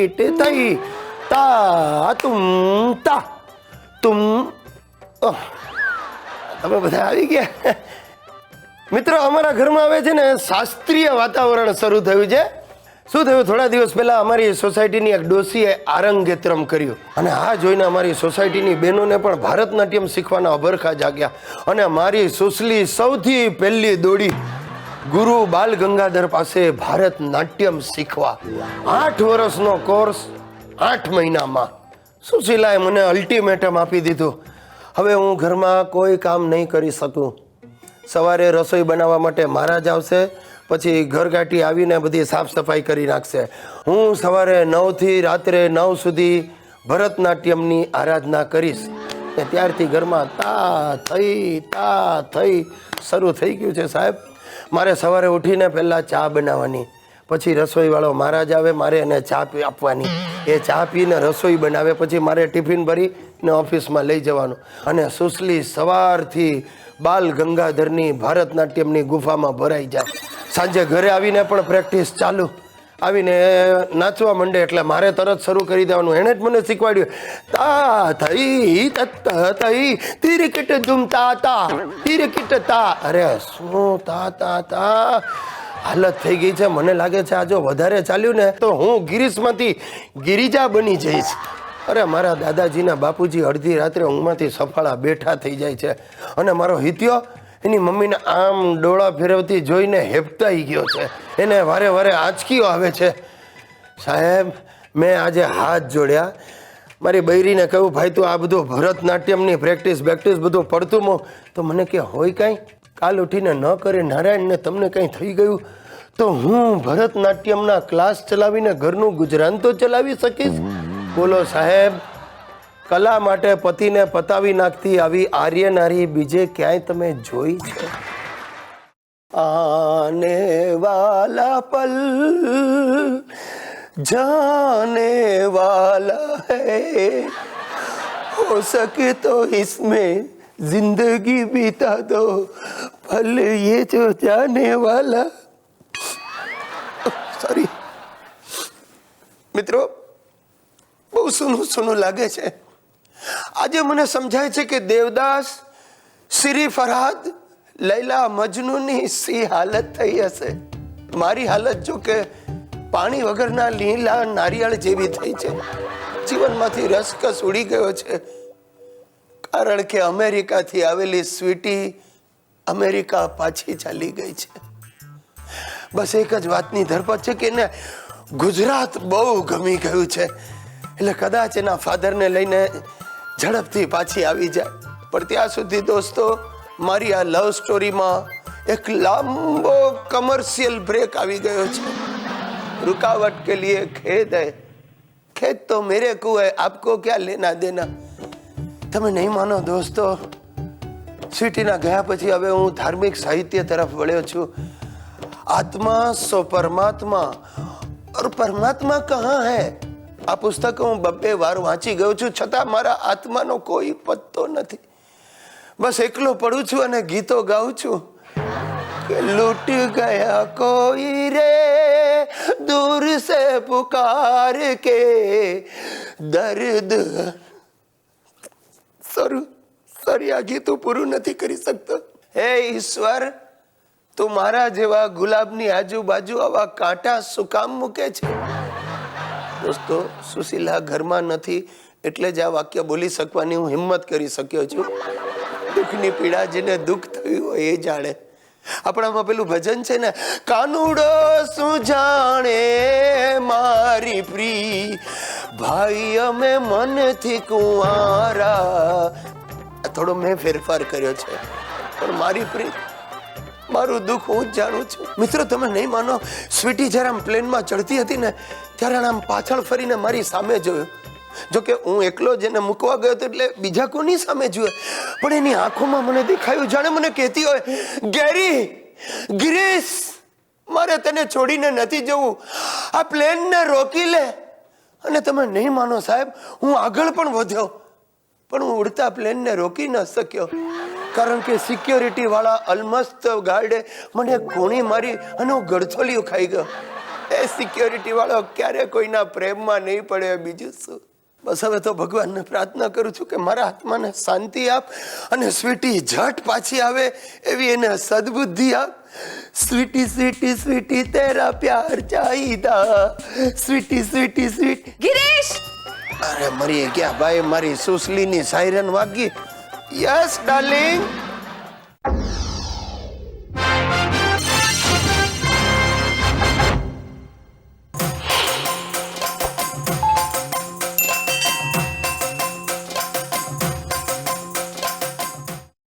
Kit થઈ તા તુમ તમે બધા આવી ગયા મિત્રો. અમારા ઘરમાં હવે છે ને શાસ્ત્રીય વાતાવરણ શરૂ થયું છે. શું થયું, થોડા દિવસ પહેલા અમારી સોસાયટીની એક ડોસીએ આરંગેત્રમ કર્યું અને આ જોઈને અમારી સોસાયટીની બહેનોને પણ ભારતનાટ્યમ શીખવાના અભરખા જાગ્યા અને મારી સુસલી સૌથી પહેલી દોડી ગુરુ બાલ ગંગાધર પાસે ભારતનાટ્યમ શીખવા. 8 વર્ષનો કોર્સ 8 મહિનામાં. સુશીલાએ મને અલ્ટિમેટમ આપી દીધું, હવે હું ઘરમાં કોઈ કામ નહીં કરી શકું. સવારે રસોઈ બનાવવા માટે મહારાજ આવશે, પછી ઘરઘાટી આવીને બધી સાફ સફાઈ કરી નાખશે. હું સવારે 9 થી રાત્રે 9 સુધી ભરતનાટ્યમની આરાધના કરીશ. ને ત્યારથી ઘરમાં તા થઈ શરૂ થઈ ગયું છે સાહેબ. મારે સવારે ઉઠીને પહેલાં ચા બનાવવાની, પછી રસોઈવાળો મહારાજ આવે, મારે એને ચા આપવાની, એ ચા પીને રસોઈ બનાવે, પછી મારે ટિફિન ભરીને ઓફિસમાં લઈ જવાનું. અને સુસલી સવારથી બાલ ગંગાધરની ભારતનાટ્યમની ગુફામાં ભરાઈ જાય. સાંજે ઘરે આવીને પણ પ્રેક્ટિસ ચાલુ, આવીને નાચવા માંડે એટલે મારે તરત શરૂ કરી દેવાનું. એણે જ મને શીખવાડ્યું તા થઈ તત્ત થઈ તિરકિટ ધૂમ તા તિરકિટ તા. અરે શું તા હાલત થઈ ગઈ છે. મને લાગે છે આ જો વધારે ચાલ્યું ને તો હું ગિરીશમાંથી ગિરિજા બની જઈશ. અરે મારા દાદાજીના બાપુજી અડધી રાત્રે ઊંઘમાંથી સફાળા બેઠા થઈ જાય છે અને મારો હિત્યો એની મમ્મીને આમ ડોળા ફેરવતી જોઈને હેપતાઈ ગયો છે. એને વારે વારે આંચકીઓ આવે છે. સાહેબ મેં આજે હાથ જોડ્યા, મારી બૈરીને કહ્યું ભાઈ તું આ બધું ભરતનાટ્યમની પ્રેક્ટિસ બધું પડતું મો. તો મને કે હોય કાંઈ, કાલ ઉઠીને ન કરે નારાયણને તમને કંઈ થઈ ગયું તો હું ભરતનાટ્યમના ક્લાસ ચલાવીને ઘરનું ગુજરાન તો ચલાવી શકીશ. બોલો સાહેબ, કલા માટે પતિને પતાવી નાખતી આવી આર્ય નારી બીજે ક્યાંય તમે જોઈ છે? આને વાલા પલ જાને વાલા હૈ, हो सके तो इसमें जिंदगी बिता दो, पल ये जो जाने वाला. सॉरी મિત્રો, બહુ સૂનું લાગે છે. આજે મને સમજાય છે કે દેવદાસ, શ્રી ફરહાદ, લૈલા મજનૂની સી હાલત થઈ હશે. મારી હાલત જો કે પાણી વગરના લીલા નારિયેળ જેવી થઈ છે. જીવનમાંથી રસકસ ઉડી ગયો છે, કારણ કે અમેરિકાથી આવેલી સ્વીટી અમેરિકા પાછી ચાલી ગઈ છે. બસ એક જ વાતની ધરપત છે કે એને ગુજરાત બહુ ગમી ગયું છે, એટલે કદાચ એના ફાધરને લઈને ઝડપથી પાછી આવી જાય. પણ ત્યાં સુધી દોસ્તો, મારી આ લવ સ્ટોરીમાં એક લાંબો કમર્શિયલ બ્રેક આવી ગયો છે. रुकावट के लिए खेद है, खेद तो मेरे को है, आपको क्या लेना देना. તમે નહીં માનો દોસ્તો, સ્વીટીના ગયા પછી હવે હું ધાર્મિક સાહિત્ય તરફ વળ્યો છું. આત્મા સો પરમાત્મા और परमात्मा कहाँ है, આ પુસ્તક હું 2 વાર વાંચી ગયો છું, છતાં મારા આત્માનો કોઈ પત્તો નથી. બસ એકલો પડું છું અને ગીતો ગાઉં છું કે લૂટ ગયા કોઈ રે दूर से पुकार के दर्द. સોરી આ ગીતું પૂરું નથી કરી શકતો. હે ઈશ્વર, તું મારા જેવા ગુલાબની આજુબાજુ આવા કાંટા શું કામ મૂકે છે? દોસ્તો, સુશીલા ઘરમાં નથી એટલે જ આ વાક્ય બોલી શકવાની હું હિંમત કરી શક્યો છું. દુઃખની પીડા જેને દુઃખ થયું હોય એ જાણે. આપણામાં પેલું ભજન છે ને, કાનુડો શું જાણે મારી પ્રી, ભાઈ અમે મનથી કુંવારા. થોડો મેં ફેરફાર કર્યો છે, પણ મારી પ્રી, મારું દુઃખ હું જ જાણું છું. મિત્રો, તમે નહીં માનો, સ્વીટી જ્યારે આમ પ્લેનમાં ચડતી હતી ને ત્યારે આમ પાછળ ફરીને મારી સામે જોયું. જોકે હું એકલો જ એને મૂકવા ગયો હતો એટલે બીજા કોની સામે જોયે, પણ એની આંખોમાં મને દેખાયું જાણે મને કહેતી હોય, ગેરી, ગિરીશ, મારે તને છોડીને નથી જવું, આ પ્લેનને રોકી લે. અને તમે નહીં માનો સાહેબ, હું આગળ પણ વધ્યો પણ હું ઉડતા પ્લેનને રોકી ન શક્યો, કારણ કે સિક્યોરિટી વાળા અલમસ્ત ગાર્ડે મને કોણી મારી અને હું ગળથોલિયું ખાઈ ગયો. એ સિક્યોરિટી વાળો ક્યારે કોઈના પ્રેમમાં નહીં પડે, બીજું શું. બસ હવે તો ભગવાનને પ્રાર્થના કરું છું કે મારા આત્માને શાંતિ આપ અને સ્વીટી ઝટ પાછી આવે એવી એને સદબુદ્ધિ આપ. સ્વીટી સ્વીટી સ્વીટી તેરા પ્યાર ચાહીદા, સ્વીટી સ્વીટી સ્વીટી. ગિરીશ, અરે મરી ગયા ભાઈ, મારી સુસલીની સાયરન વાગી. Yes darling.